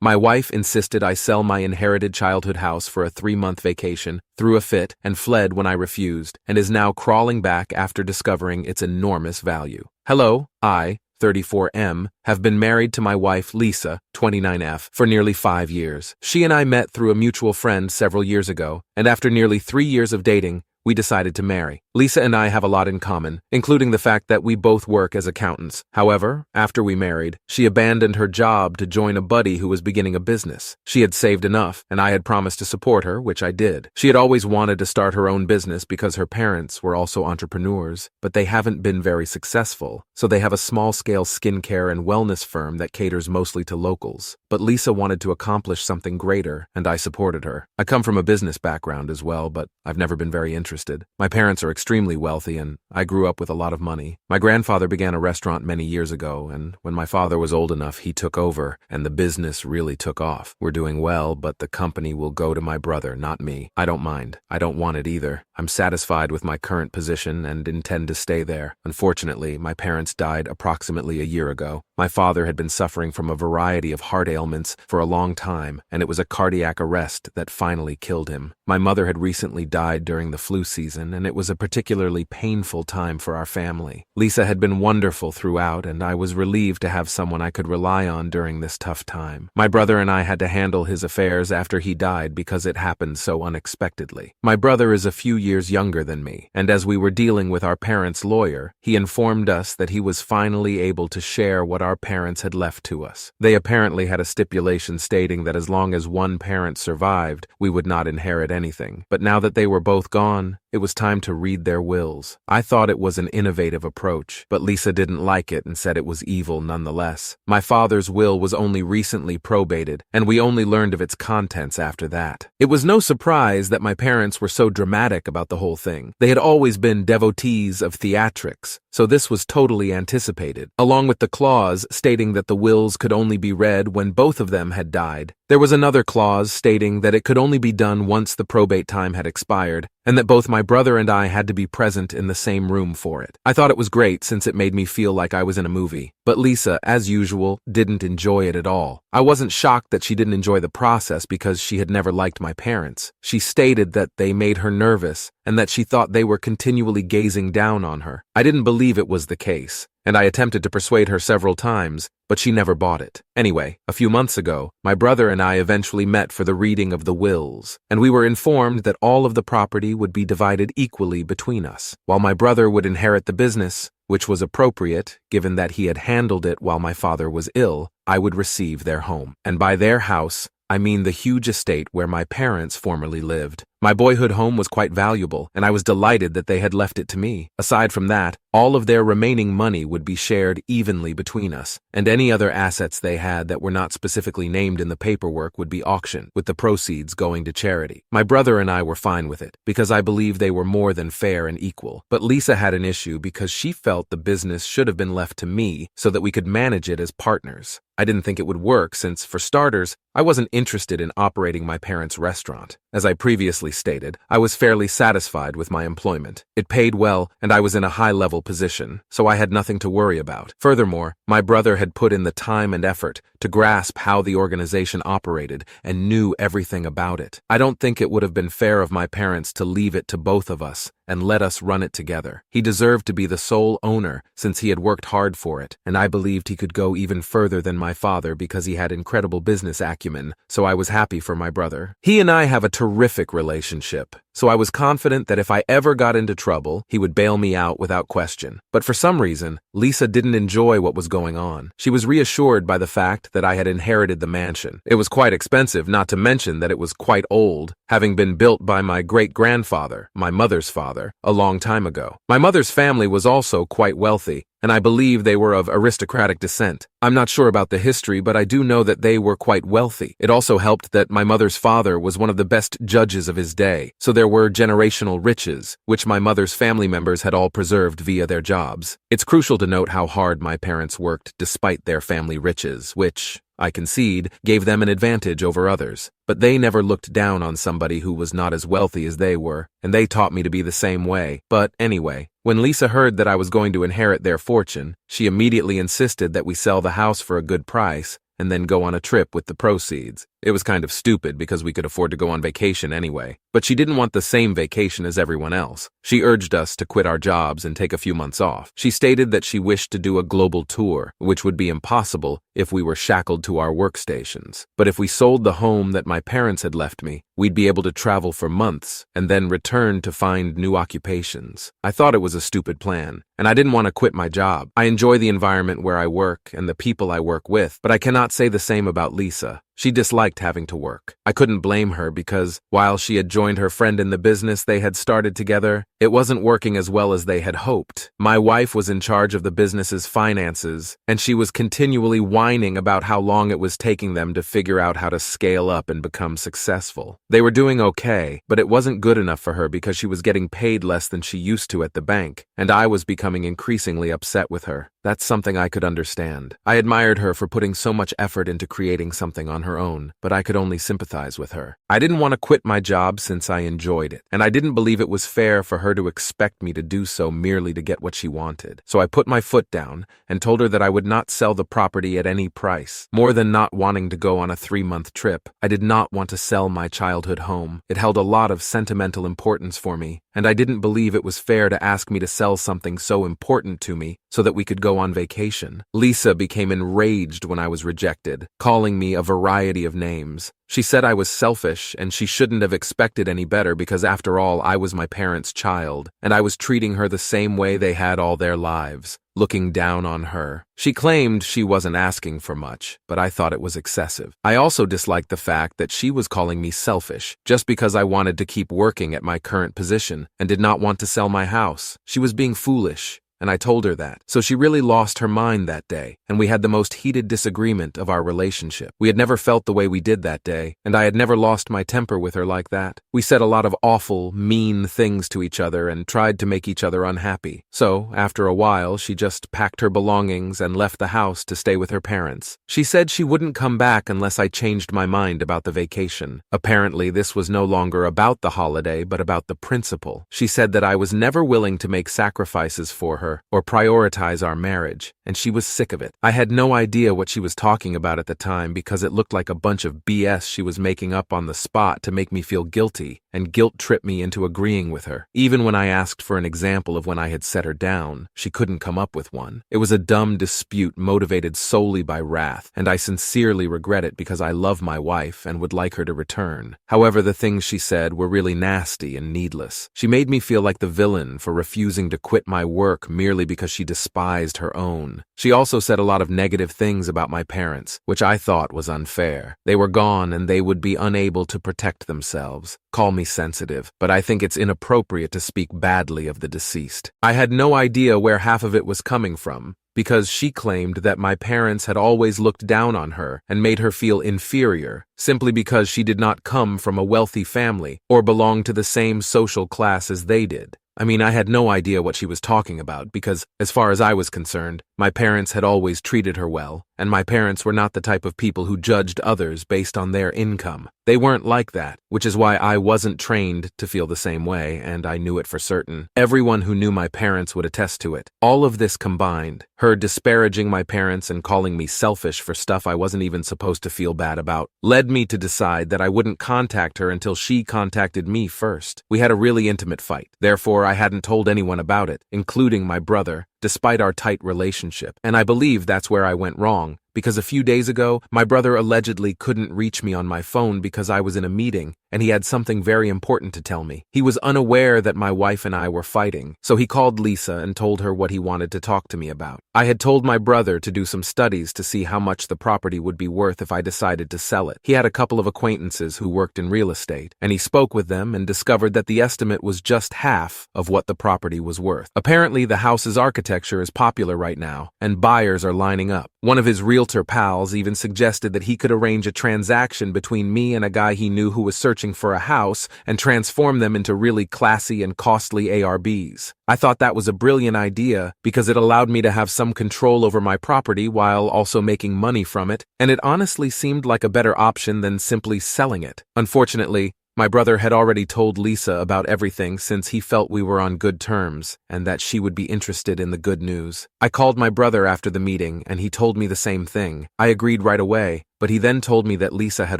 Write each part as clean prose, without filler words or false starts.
My wife insisted I sell my inherited childhood house for a 3-month vacation, threw a fit, and fled when I refused, and is now crawling back after discovering its enormous value. Hello, I, 34M, have been married to my wife Lisa, 29F, for nearly 5 years. She and I met through a mutual friend several years ago, and after nearly 3 years of dating, we decided to marry. Lisa and I have a lot in common, including the fact that we both work as accountants. However, after we married, she abandoned her job to join a buddy who was beginning a business. She had saved enough, and I had promised to support her, which I did. She had always wanted to start her own business because her parents were also entrepreneurs, but they haven't been very successful, so they have a small-scale skincare and wellness firm that caters mostly to locals. But Lisa wanted to accomplish something greater, and I supported her. I come from a business background as well, but I've never been very interested. My parents are extremely wealthy, and I grew up with a lot of money. My grandfather began a restaurant many years ago, and when my father was old enough, he took over, and the business really took off. We're doing well, but the company will go to my brother, not me. I don't mind. I don't want it either. I'm satisfied with my current position and intend to stay there. Unfortunately, my parents died approximately a year ago. My father had been suffering from a variety of heart ailments for a long time, and it was a cardiac arrest that finally killed him. My mother had recently died during the flu season, and it was a particularly painful time for our family. Lisa had been wonderful throughout, and I was relieved to have someone I could rely on during this tough time. My brother and I had to handle his affairs after he died because it happened so unexpectedly. My brother is a few years younger than me, and as we were dealing with our parents' lawyer, he informed us that he was finally able to share what our parents had left to us. They apparently had a stipulation stating that as long as one parent survived, we would not inherit anything. But now that they were both gone, it was time to read their wills. I thought it was an innovative approach, but Lisa didn't like it and said it was evil nonetheless. My father's will was only recently probated, and we only learned of its contents after that. It was no surprise that my parents were so dramatic about the whole thing. They had always been devotees of theatrics, so this was totally anticipated. Along with the clause stating that the wills could only be read when both of them had died, there was another clause stating that it could only be done once the probate time had expired, and that both my brother and I had to be present in the same room for it. I thought it was great since it made me feel like I was in a movie. But Lisa, as usual, didn't enjoy it at all. I wasn't shocked that she didn't enjoy the process because she had never liked my parents. She stated that they made her nervous and that she thought they were continually gazing down on her. I didn't believe it was the case, and I attempted to persuade her several times, but she never bought it. Anyway, a few months ago, my brother and I eventually met for the reading of the wills, and we were informed that all of the property would be divided equally between us. While my brother would inherit the business, which was appropriate given that he had handled it while my father was ill, I would receive their home. And by their house, I mean the huge estate where my parents formerly lived. My boyhood home was quite valuable, and I was delighted that they had left it to me. Aside from that, all of their remaining money would be shared evenly between us, and any other assets they had that were not specifically named in the paperwork would be auctioned, with the proceeds going to charity. My brother and I were fine with it, because I believe they were more than fair and equal. But Lisa had an issue because she felt the business should have been left to me so that we could manage it as partners. I didn't think it would work since, for starters, I wasn't interested in operating my parents' restaurant. As I previously stated, I was fairly satisfied with my employment. It paid well, and I was in a high-level position, so I had nothing to worry about. Furthermore, my brother had put in the time and effort to grasp how the organization operated and knew everything about it. I don't think it would have been fair of my parents to leave it to both of us and let us run it together. He deserved to be the sole owner since he had worked hard for it, and I believed he could go even further than my father because he had incredible business acumen, so I was happy for my brother. He and I have a terrific relationship, so I was confident that if I ever got into trouble, he would bail me out without question. But for some reason, Lisa didn't enjoy what was going on. She was reassured by the fact that I had inherited the mansion. It was quite expensive, not to mention that it was quite old, having been built by my great-grandfather, my mother's father, a long time ago. My mother's family was also quite wealthy, and I believe they were of aristocratic descent. I'm not sure about the history, but I do know that they were quite wealthy. It also helped that my mother's father was one of the best judges of his day, so there were generational riches, which my mother's family members had all preserved via their jobs. It's crucial to note how hard my parents worked despite their family riches, which, I concede, gave them an advantage over others. But they never looked down on somebody who was not as wealthy as they were, and they taught me to be the same way. But anyway, when Lisa heard that I was going to inherit their fortune, she immediately insisted that we sell the house for a good price, and then go on a trip with the proceeds. It was kind of stupid because we could afford to go on vacation anyway, but she didn't want the same vacation as everyone else. She urged us to quit our jobs and take a few months off. She stated that she wished to do a global tour, which would be impossible if we were shackled to our workstations. But if we sold the home that my parents had left me, we'd be able to travel for months and then return to find new occupations. I thought it was a stupid plan, and I didn't want to quit my job. I enjoy the environment where I work and the people I work with, but I cannot say the same about Lisa. She disliked having to work. I couldn't blame her because, while she had joined her friend in the business they had started together, it wasn't working as well as they had hoped. My wife was in charge of the business's finances, and she was continually whining about how long it was taking them to figure out how to scale up and become successful. They were doing okay, but it wasn't good enough for her because she was getting paid less than she used to at the bank, and I was becoming increasingly upset with her. That's something I could understand. I admired her for putting so much effort into creating something on her own, but I could only sympathize with her. I didn't want to quit my job since I enjoyed it, and I didn't believe it was fair for her to expect me to do so merely to get what she wanted. So I put my foot down and told her that I would not sell the property at any price. More than not wanting to go on a 3-month trip, I did not want to sell my childhood home. It held a lot of sentimental importance for me, and I didn't believe it was fair to ask me to sell something so important to me so that we could go on vacation. Lisa became enraged when I was rejected, calling me a variety of names. She said I was selfish and she shouldn't have expected any better because, after all, I was my parents' child, and I was treating her the same way they had all their lives, looking down on her. She claimed she wasn't asking for much, but I thought it was excessive. I also disliked the fact that she was calling me selfish just because I wanted to keep working at my current position and did not want to sell my house. She was being foolish, and I told her that. So she really lost her mind that day, and we had the most heated disagreement of our relationship. We had never felt the way we did that day, and I had never lost my temper with her like that. We said a lot of awful, mean things to each other and tried to make each other unhappy. So, after a while, she just packed her belongings and left the house to stay with her parents. She said she wouldn't come back unless I changed my mind about the vacation. Apparently, this was no longer about the holiday, but about the principle. She said that I was never willing to make sacrifices for her or prioritize our marriage, and she was sick of it. I had no idea what she was talking about at the time because it looked like a bunch of BS she was making up on the spot to make me feel guilty, and guilt-tripped me into agreeing with her. Even when I asked for an example of when I had set her down, she couldn't come up with one. It was a dumb dispute motivated solely by wrath, and I sincerely regret it because I love my wife and would like her to return. However, the things she said were really nasty and needless. She made me feel like the villain for refusing to quit my work merely because she despised her own. She also said a lot of negative things about my parents, which I thought was unfair. They were gone and they would be unable to protect themselves. Call me sensitive, but I think it's inappropriate to speak badly of the deceased. I had no idea where half of it was coming from, because she claimed that my parents had always looked down on her and made her feel inferior, simply because she did not come from a wealthy family or belong to the same social class as they did. I mean, I had no idea what she was talking about because, as far as I was concerned, my parents had always treated her well, and my parents were not the type of people who judged others based on their income. They weren't like that, which is why I wasn't trained to feel the same way, and I knew it for certain. Everyone who knew my parents would attest to it. All of this combined, her disparaging my parents and calling me selfish for stuff I wasn't even supposed to feel bad about, led me to decide that I wouldn't contact her until she contacted me first. We had a really intimate fight. Therefore, I hadn't told anyone about it, including my brother, despite our tight relationship. And I believe that's where I went wrong, because a few days ago, my brother allegedly couldn't reach me on my phone because I was in a meeting, and he had something very important to tell me. He was unaware that my wife and I were fighting, so he called Lisa and told her what he wanted to talk to me about. I had told my brother to do some studies to see how much the property would be worth if I decided to sell it. He had a couple of acquaintances who worked in real estate, and he spoke with them and discovered that the estimate was just half of what the property was worth. Apparently, the house's architecture is popular right now, and buyers are lining up. One of his realtor pals even suggested that he could arrange a transaction between me and a guy he knew who was searching for a house and transform them into really classy and costly ARBs. I thought that was a brilliant idea because it allowed me to have some control over my property while also making money from it, and it honestly seemed like a better option than simply selling it. Unfortunately, My brother had already told Lisa about everything since he felt we were on good terms and that she would be interested in the good news. I called my brother after the meeting and he told me the same thing. I agreed right away, but he then told me that Lisa had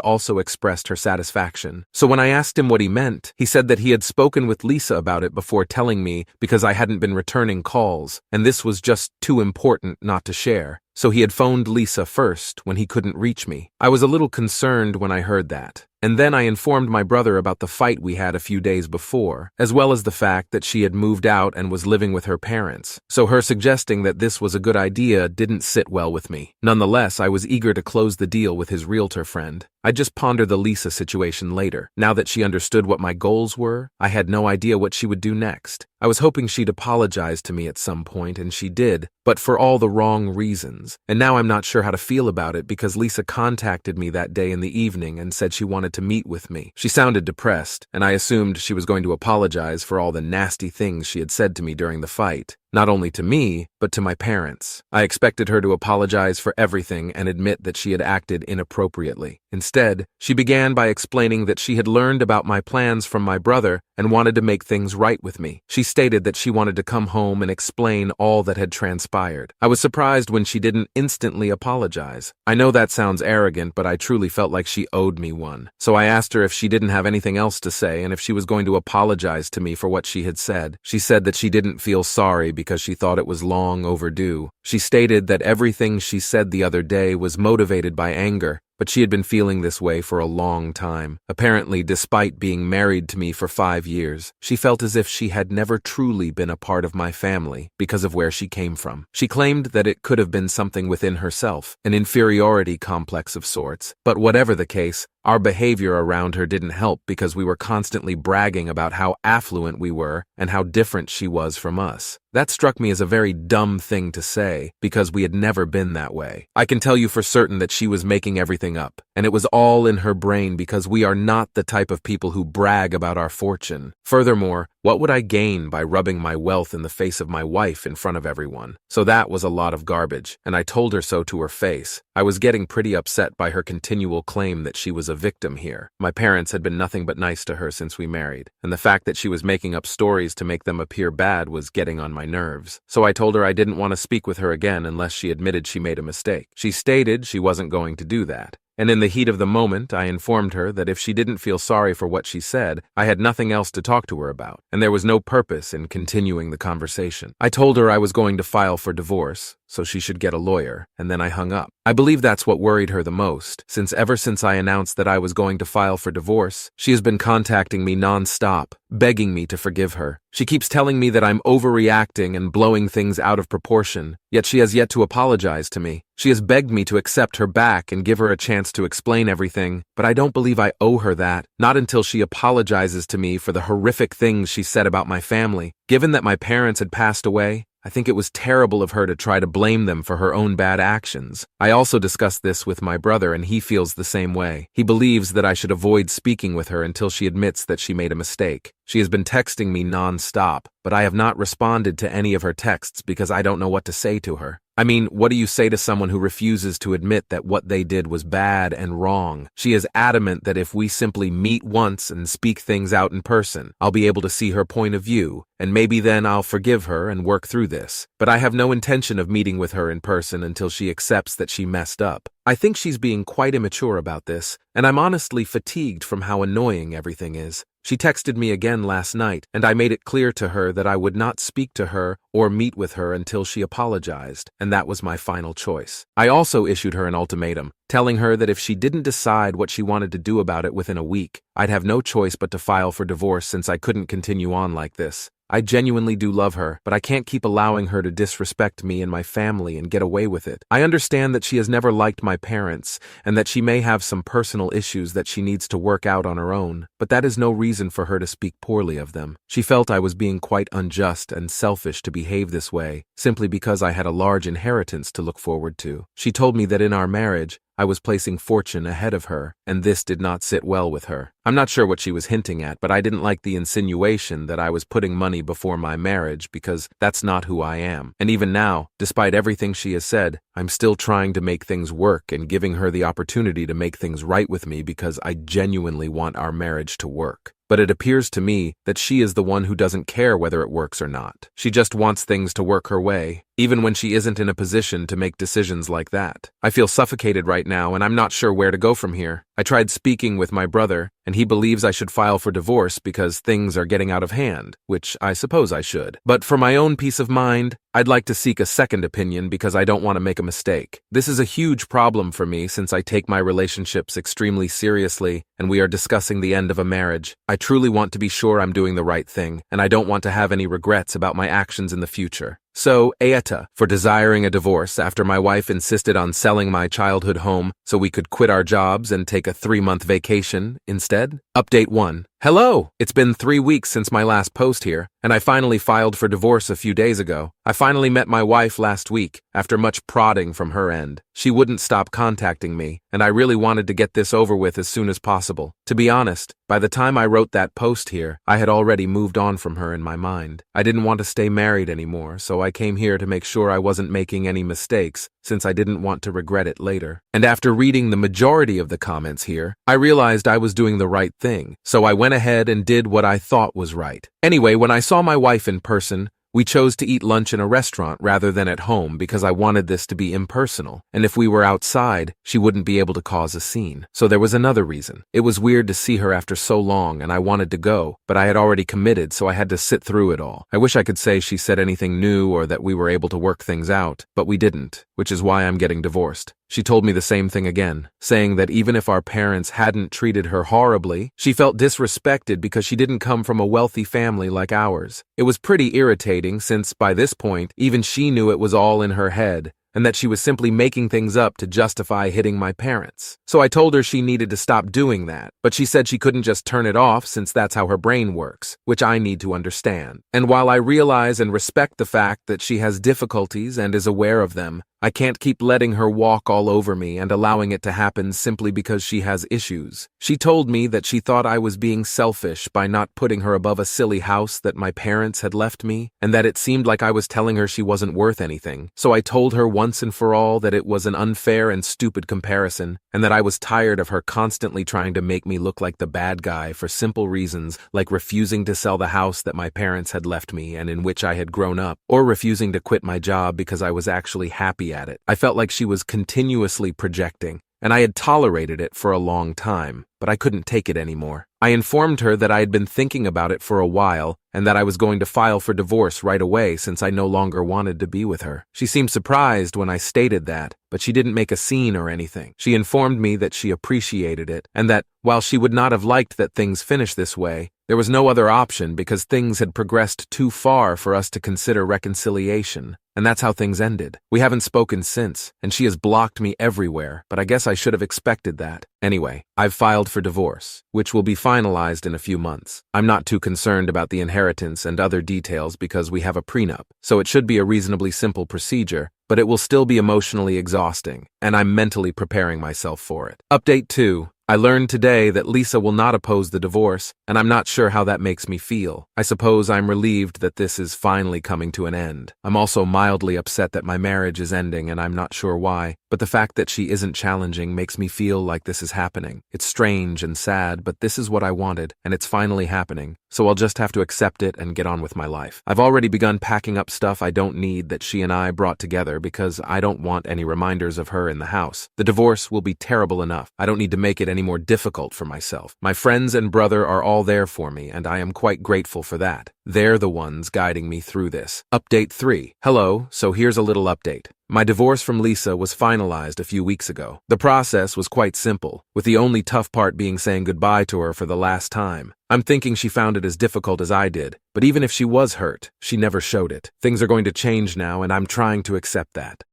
also expressed her satisfaction. So when I asked him what he meant, he said that he had spoken with Lisa about it before telling me because I hadn't been returning calls, and this was just too important not to share. So he had phoned Lisa first when he couldn't reach me. I was a little concerned when I heard that. And then I informed my brother about the fight we had a few days before, as well as the fact that she had moved out and was living with her parents. So her suggesting that this was a good idea didn't sit well with me. Nonetheless, I was eager to close the deal with his realtor friend. I'd just ponder the Lisa situation later. Now that she understood what my goals were, I had no idea what she would do next. I was hoping she'd apologize to me at some point, and she did, but for all the wrong reasons. And now I'm not sure how to feel about it because Lisa contacted me that day in the evening and said she wanted to meet with me. She sounded depressed, and I assumed she was going to apologize for all the nasty things she had said to me during the fight. Not only to me, but to my parents. I expected her to apologize for everything and admit that she had acted inappropriately. Instead, she began by explaining that she had learned about my plans from my brother and wanted to make things right with me. She stated that she wanted to come home and explain all that had transpired. I was surprised when she didn't instantly apologize. I know that sounds arrogant, but I truly felt like she owed me one. So I asked her if she didn't have anything else to say and if she was going to apologize to me for what she had said. She said that she didn't feel sorry because she thought it was long overdue. She stated that everything she said the other day was motivated by anger, but she had been feeling this way for a long time. Apparently, despite being married to me for 5 years, she felt as if she had never truly been a part of my family because of where she came from. She claimed that it could have been something within herself, an inferiority complex of sorts. But whatever the case, our behavior around her didn't help because we were constantly bragging about how affluent we were and how different she was from us. That struck me as a very dumb thing to say because we had never been that way. I can tell you for certain that she was making everything up, and it was all in her brain because we are not the type of people who brag about our fortune. Furthermore, what would I gain by rubbing my wealth in the face of my wife in front of everyone? So that was a lot of garbage, and I told her so to her face. I was getting pretty upset by her continual claim that she was a victim here. My parents had been nothing but nice to her since we married, and the fact that she was making up stories to make them appear bad was getting on my nerves. So I told her I didn't want to speak with her again unless she admitted she made a mistake. She stated she wasn't going to do that. And in the heat of the moment, I informed her that if she didn't feel sorry for what she said, I had nothing else to talk to her about, and there was no purpose in continuing the conversation. I told her I was going to file for divorce, so she should get a lawyer, and then I hung up. I believe that's what worried her the most, since ever since I announced that I was going to file for divorce, she has been contacting me non-stop, begging me to forgive her. She keeps telling me that I'm overreacting and blowing things out of proportion, yet she has yet to apologize to me. She has begged me to accept her back and give her a chance to explain everything, but I don't believe I owe her that, not until she apologizes to me for the horrific things she said about my family. Given that my parents had passed away, I think it was terrible of her to try to blame them for her own bad actions. I also discussed this with my brother, and he feels the same way. He believes that I should avoid speaking with her until she admits that she made a mistake. She has been texting me non-stop, but I have not responded to any of her texts because I don't know what to say to her. I mean, what do you say to someone who refuses to admit that what they did was bad and wrong? She is adamant that if we simply meet once and speak things out in person, I'll be able to see her point of view, and maybe then I'll forgive her and work through this. But I have no intention of meeting with her in person until she accepts that she messed up. I think she's being quite immature about this, and I'm honestly fatigued from how annoying everything is. She texted me again last night, and I made it clear to her that I would not speak to her or meet with her until she apologized, and that was my final choice. I also issued her an ultimatum, telling her that if she didn't decide what she wanted to do about it within a week, I'd have no choice but to file for divorce since I couldn't continue on like this. I genuinely do love her, but I can't keep allowing her to disrespect me and my family and get away with it. I understand that she has never liked my parents and that she may have some personal issues that she needs to work out on her own, but that is no reason for her to speak poorly of them. She felt I was being quite unjust and selfish to behave this way, simply because I had a large inheritance to look forward to. She told me that in our marriage, I was placing fortune ahead of her, and this did not sit well with her. I'm not sure what she was hinting at, but I didn't like the insinuation that I was putting money before my marriage because that's not who I am. And even now, despite everything she has said, I'm still trying to make things work and giving her the opportunity to make things right with me because I genuinely want our marriage to work. But it appears to me that she is the one who doesn't care whether it works or not. She just wants things to work her way, even when she isn't in a position to make decisions like that. I feel suffocated right now, and I'm not sure where to go from here. I tried speaking with my brother, and he believes I should file for divorce because things are getting out of hand, which I suppose I should. But for my own peace of mind, I'd like to seek a second opinion because I don't want to make a mistake. This is a huge problem for me since I take my relationships extremely seriously and we are discussing the end of a marriage. I truly want to be sure I'm doing the right thing, and I don't want to have any regrets about my actions in the future. So, AITA, for desiring a divorce after my wife insisted on selling my childhood home so we could quit our jobs and take a 3-month vacation instead. Update 1. Hello! It's been 3 weeks since my last post here, and I finally filed for divorce a few days ago. I finally met my wife last week, after much prodding from her end. She wouldn't stop contacting me, and I really wanted to get this over with as soon as possible. To be honest, by the time I wrote that post here, I had already moved on from her in my mind. I didn't want to stay married anymore, so I came here to make sure I wasn't making any mistakes, since I didn't want to regret it later. And after reading the majority of the comments here, I realized I was doing the right thing, so I went ahead and did what I thought was right. Anyway, when I saw my wife in person, we chose to eat lunch in a restaurant rather than at home because I wanted this to be impersonal, and if we were outside, she wouldn't be able to cause a scene. So there was another reason. It was weird to see her after so long, and I wanted to go, but I had already committed, so I had to sit through it all. I wish I could say she said anything new or that we were able to work things out, but we didn't, which is why I'm getting divorced. She told me the same thing again, saying that even if our parents hadn't treated her horribly, she felt disrespected because she didn't come from a wealthy family like ours. It was pretty irritating since, by this point, even she knew it was all in her head, and that she was simply making things up to justify hitting my parents. So I told her she needed to stop doing that, but she said she couldn't just turn it off since that's how her brain works, which I need to understand. And while I realize and respect the fact that she has difficulties and is aware of them, I can't keep letting her walk all over me and allowing it to happen simply because she has issues. She told me that she thought I was being selfish by not putting her above a silly house that my parents had left me, and that it seemed like I was telling her she wasn't worth anything. So I told her once and for all that it was an unfair and stupid comparison, and that I was tired of her constantly trying to make me look like the bad guy for simple reasons like refusing to sell the house that my parents had left me and in which I had grown up, or refusing to quit my job because I was actually happy at it. I felt like she was continuously projecting, and I had tolerated it for a long time, but I couldn't take it anymore. I informed her that I had been thinking about it for a while and that I was going to file for divorce right away since I no longer wanted to be with her. She seemed surprised when I stated that, but she didn't make a scene or anything. She informed me that she appreciated it and that, while she would not have liked that things finished this way, there was no other option because things had progressed too far for us to consider reconciliation. And that's how things ended. We haven't spoken since, and she has blocked me everywhere, but I guess I should have expected that. Anyway, I've filed for divorce, which will be finalized in a few months. I'm not too concerned about the inheritance and other details because we have a prenup, so it should be a reasonably simple procedure, but it will still be emotionally exhausting, and I'm mentally preparing myself for it. Update 2. I learned today that Lisa will not oppose the divorce, and I'm not sure how that makes me feel. I suppose I'm relieved that this is finally coming to an end. I'm also mildly upset that my marriage is ending, and I'm not sure why, but the fact that she isn't challenging makes me feel like this is happening. It's strange and sad, but this is what I wanted, and it's finally happening, so I'll just have to accept it and get on with my life. I've already begun packing up stuff I don't need that she and I brought together because I don't want any reminders of her in the house. The divorce will be terrible enough. I don't need to make it any more difficult for myself. My friends and brother are all there for me, and I am quite grateful for that. They're the ones guiding me through this. Update 3. Hello, so here's a little update. My divorce from Lisa was finalized a few weeks ago. The process was quite simple, with the only tough part being saying goodbye to her for the last time. I'm thinking she found it as difficult as I did, but even if she was hurt, she never showed it. Things are going to change now, and I'm trying to accept that.